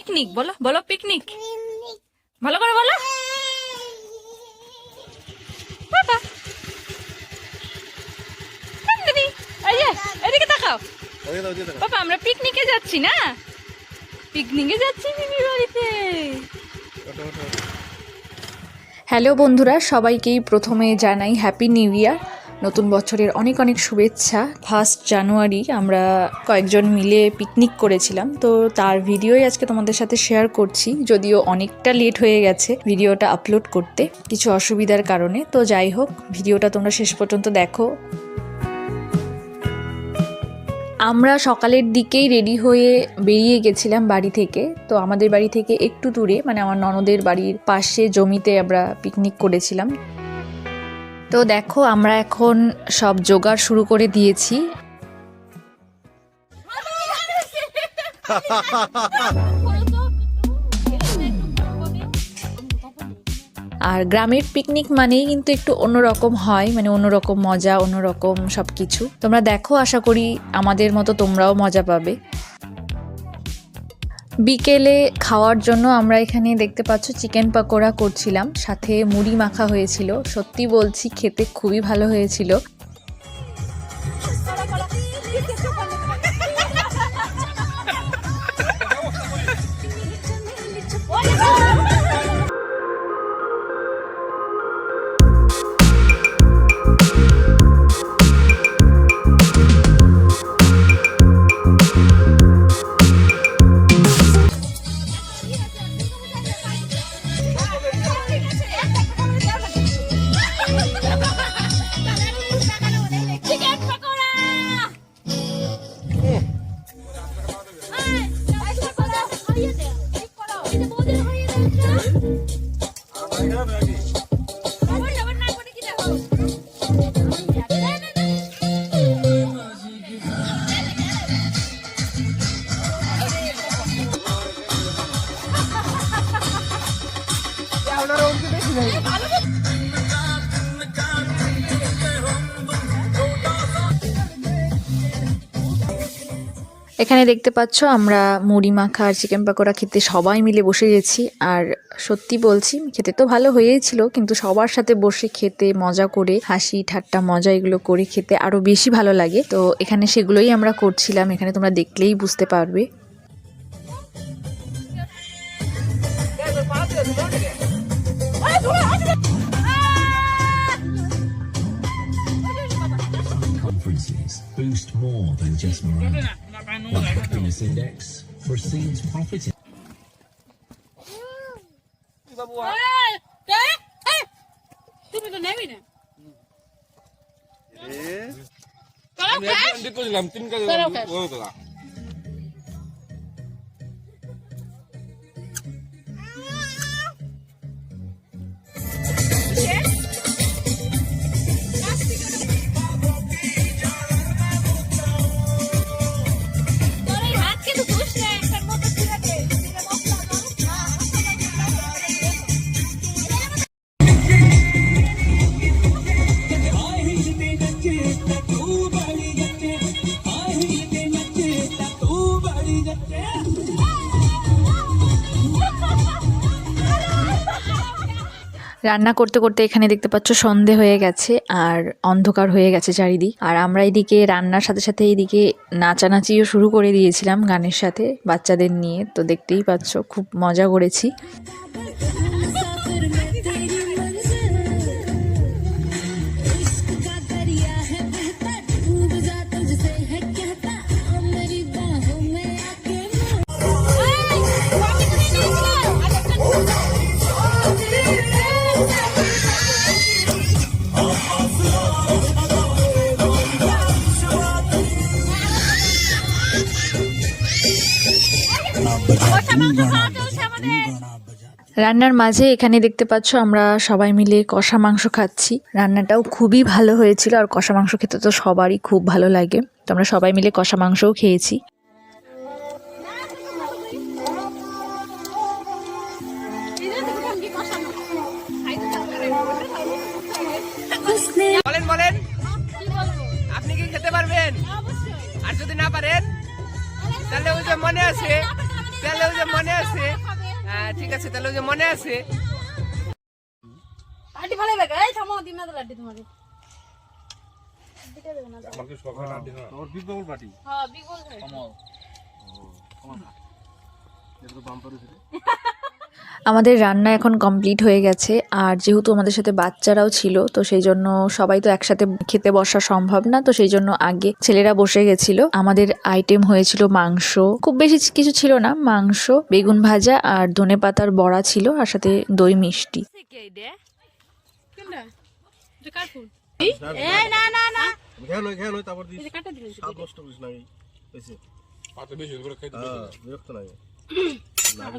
Picnic বলো, বলো picnic, ভালো করে বলো। বাবা এদিকে তাকাও। বাবা আমরা পিকনিকে যাচ্ছি না, পিকনিকে যাচ্ছি মিমির বাড়িতে। হ্যালো বন্ধুরা, সবাইকেই প্রথমে জানাই হ্যাপি নিউ ইয়ার। নতুন বছরের অনেক অনেক শুভেচ্ছা। 1 জানুয়ারি আমরা কয়েকজন মিলে পিকনিক করেছিলাম, তো তার ভিডিওই আজকে তোমাদের সাথে শেয়ার করছি। যদিও অনেকটা লেট হয়ে গেছে ভিডিওটা আপলোড করতে কিছু অসুবিধার কারণে, তো যাই হোক ভিডিওটা তোমরা শেষ পর্যন্ত দেখো। আমরা সকালের দিকেই রেডি হয়ে বেরিয়ে গেছিলাম বাড়ি থেকে। তো আমাদের বাড়ি থেকে একটু দূরে, মানে আমার ননদের বাড়ির পাশে জমিতে আমরা পিকনিক করেছিলাম। তো দেখো আমরা এখন সব জোগাড় শুরু করে দিয়েছি। আর গ্রামের পিকনিক মানেই কিন্তু একটু অন্যরকম হয়, মানে অন্যরকম মজা, অন্যরকম সব কিছু। তোমরা দেখো, আশা করি আমাদের মতো তোমরাও মজা পাবে। বিকেলে খাওয়ার জন্য আমরা এখানে দেখতে পাচ্ছ চিকেন পকোড়া করছিলাম, সাথে মুড়ি মাখা হয়েছিল। সত্যি বলছি খেতে খুবই ভালো হয়েছিল। এখানে দেখতে পাচ্ছ আমরা মুড়ি মাখা আর চিকেন পকোড়া খেতে সবাই মিলে বসে গেছি। আর সত্যি বলছি খেতে তো ভালো হয়েছিল, কিন্তু সবার সাথে বসে খেতে, মজা করে হাসি ঠাট্টা মজা এগুলো করে খেতে আরো বেশি ভালো লাগে। তো এখানে সেগুলোই আমরা করছিলাম, এখানে তোমরা দেখলেই বুঝতে পারবে। Boost more than just morale. The happiness index precedes profit. রান্না করতে করতে এখানে দেখতে পাচ্ছ সন্ধে হয়ে গেছে আর অন্ধকার হয়ে গেছে চারিদিক। আর আমরা এদিকে রান্নার সাথে সাথে এদিকে নাচানাচিও শুরু করে দিয়েছিলাম গানের সাথে বাচ্চাদের নিয়ে। তো দেখতেই পাচ্ছ খুব মজা করেছি। রান্নার মাঝে এখানে দেখতে পাচ্ছ আমরা সবাই মিলে কষা মাংস খাচ্ছি। রান্নাটাও খুবই ভালো হয়েছিল, আর কষা মাংস খেতে তো সবারই খুব ভালো লাগে। তো আমরা সবাই মিলে কষা মাংসও খেয়েছি। বলেন বলেন, আপনি কি খেতে পারবেন? আর যদি না পারেন তাহলে ওই যে মনে আছে তাহলে ওই যে মনে আছে হ্যাঁ ঠিক আছে তাহলে ওই যে মনে আছে লাড্ডি ভালো লাগে এই থামো দিন না লাড্ডি তোমাদের তোর বিগ বাবুল পার্টি হ্যাঁ বিগল হয় আমাদের রান্না এখন কমপ্লিট হয়ে গেছে আর যেহেতু আমাদের সাথে বাচ্চারাও ছিল তো সেই জন্য সবাই তো একসাথে খেতে বসা সম্ভব না, তো সেই জন্য আগে ছেলেরা বসে গেছিল। আমাদের আইটেম হয়েছিল মাংস, খুব বেশি কিছু ছিল না, মাংস, বেগুন ভাজা আর ধনেপাতার বড়া ছিল, আর সাথে দই মিষ্টি। কোনটা এটা কার ফুল এই না না না খেয়ে লই তারপর দিস এটা কাটা দিলে স্বাদ নষ্ট করিস না হইছে পাতে বেশি করে খাইতে বিরক্ত লাগে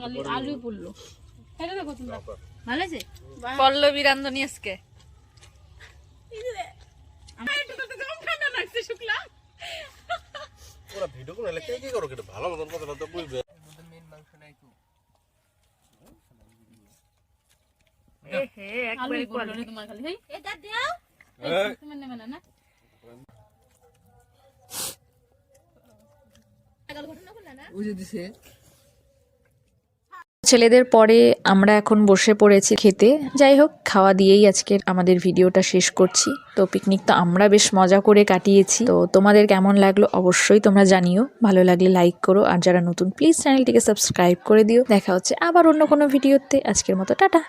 খালি আলু পড়লো এটা দেখো তোমরা ভালো আছে পল্লবী রান্ধনি আজকে পুরো ভিডিও করে লেখা কি করো কেটে ভালো মতন কথা তো বুঝবে মেন মাংস নাই তো আলু পড়লো না তোমার খালি এই এটা দাও তুমি নেবে না না বুঝে দিছে ছেলেদের পরে আমরা এখন বসে পড়েছি খেতে। যাই হোক, খাওয়া দিয়েই আজকের আমাদের ভিডিওটা শেষ করছি। তো পিকনিক তো আমরা বেশ মজা করে কাটিয়েছি। তো তোমাদের কেমন লাগলো অবশ্যই তোমরা জানিও, ভালো লাগলে লাইক করো, আর যারা নতুন প্লিজ চ্যানেলটিকে সাবস্ক্রাইব করে দিও। দেখা হচ্ছে আবার অন্য কোনো ভিডিওতে। আজকের মতো টাটা।